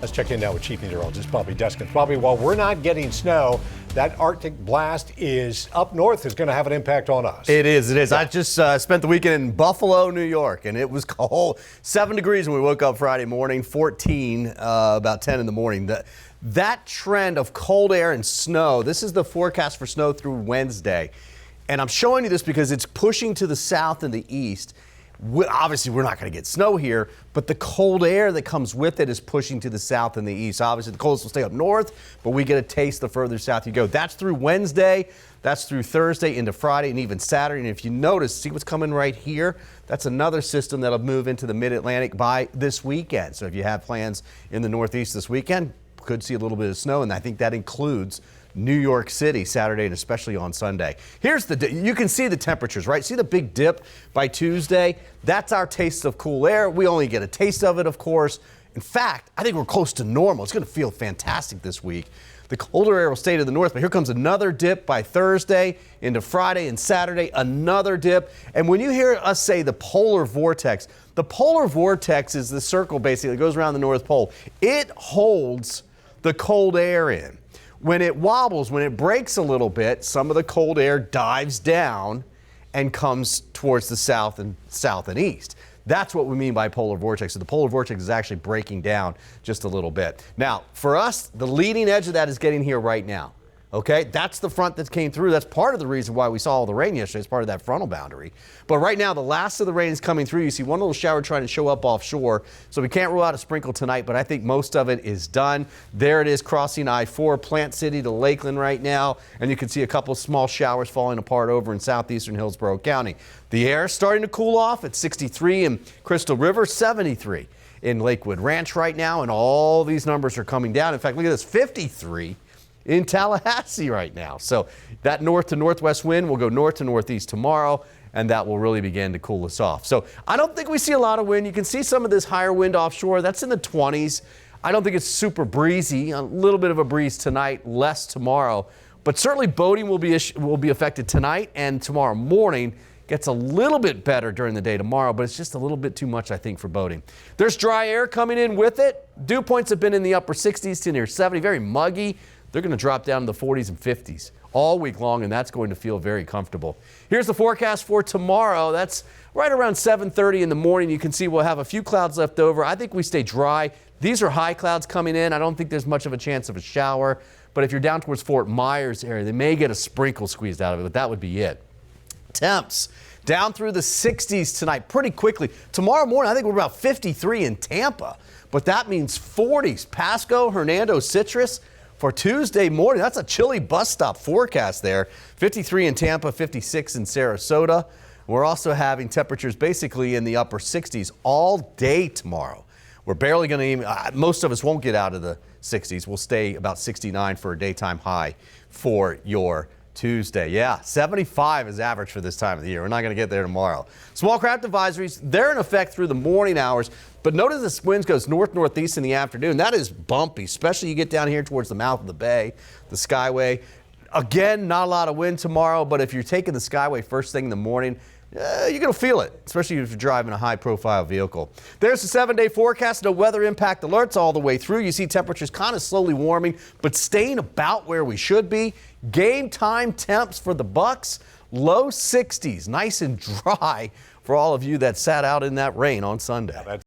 Let's check in now with Chief Meteorologist Bobby Deskins. Bobby, while we're not getting snow, that Arctic blast is up north is going to have an impact on us. It is. Yeah. I just spent the weekend in Buffalo, New York, and it was cold. 7 degrees when we woke up Friday morning, 14 about 10 in the morning. That trend of cold air and snow, this is the forecast for snow through Wednesday. And I'm showing you this because it's pushing to the south and the east. Obviously, we're not going to get snow here, but the cold air that comes with it is pushing to the south and the east. Obviously, the coldest will stay up north, but we get a taste the further south you go. That's through Wednesday. That's through Thursday into Friday and even Saturday. And if you notice, see what's coming right here? That's another system that'll move into the mid-Atlantic by this weekend. So if you have plans in the Northeast this weekend, could see a little bit of snow, and I think that includes New York City Saturday and especially on Sunday. Here's you can see the temperatures, right? See the big dip by Tuesday? That's our taste of cool air. We only get a taste of it, of course. In fact, I think we're close to normal. It's going to feel fantastic this week. The colder air will stay to the north, but here comes another dip by Thursday into Friday and Saturday, another dip. And when you hear us say the polar vortex is the circle basically that goes around the North Pole. It holds the cold air in. When it wobbles, when it breaks a little bit, some of the cold air dives down and comes towards the south and east. That's what we mean by polar vortex. So the polar vortex is actually breaking down just a little bit. Now, for us, the leading edge of that is getting here right now. Okay, that's the front that came through. That's part of the reason why we saw all the rain yesterday. It's part of that frontal boundary. But right now, the last of the rain is coming through. You see one little shower trying to show up offshore. So we can't rule out a sprinkle tonight, but I think most of it is done. There it is crossing I-4, Plant City to Lakeland right now. And you can see a couple of small showers falling apart over in southeastern Hillsborough County. The air is starting to cool off at 63 in Crystal River, 73 in Lakewood Ranch right now. And all these numbers are coming down. In fact, look at this, 53 in Tallahassee right now. So that north to northwest wind will go north to northeast tomorrow, and that will really begin to cool us off. So I don't think we see a lot of wind. You can see some of this higher wind offshore. That's in the 20s. I don't think it's super breezy. A little bit of a breeze tonight, less tomorrow. But certainly boating will be affected tonight and tomorrow morning. Gets a little bit better during the day tomorrow, but it's just a little bit too much, I think, for boating. There's dry air coming in with it. Dew points have been in the upper 60s to near 70, very muggy. They're going to drop down to the 40s and 50s all week long, and that's going to feel very comfortable. Here's the forecast for tomorrow. That's right around 7:30 in the morning. You can see we'll have a few clouds left over. I think we stay dry. These are high clouds coming in. I don't think there's much of a chance of a shower, but if you're down towards Fort Myers area, they may get a sprinkle squeezed out of it, but that would be it. Temps down through the 60s tonight pretty quickly. Tomorrow morning, I think we're about 53 in Tampa, but that means 40s. Pasco, Hernando, Citrus. For Tuesday morning, that's a chilly bus stop forecast there. 53 in Tampa, 56 in Sarasota. We're also having temperatures basically in the upper 60s all day tomorrow. We're barely going to most of us won't get out of the 60s. We'll stay about 69 for a daytime high for your Tuesday. Yeah, 75 is average for this time of the year. We're not going to get there tomorrow. Small craft advisories, they're in effect through the morning hours, but notice this wind goes north-northeast in the afternoon. That is bumpy, especially you get down here towards the mouth of the bay, the Skyway. Again, not a lot of wind tomorrow, but if you're taking the Skyway first thing in the morning, you're going to feel it, especially if you're driving a high-profile vehicle. There's the 7-day forecast. No weather impact alerts all the way through. You see temperatures kind of slowly warming, but staying about where we should be. Game time temps for the Bucks, low 60s. Nice and dry for all of you that sat out in that rain on Sunday.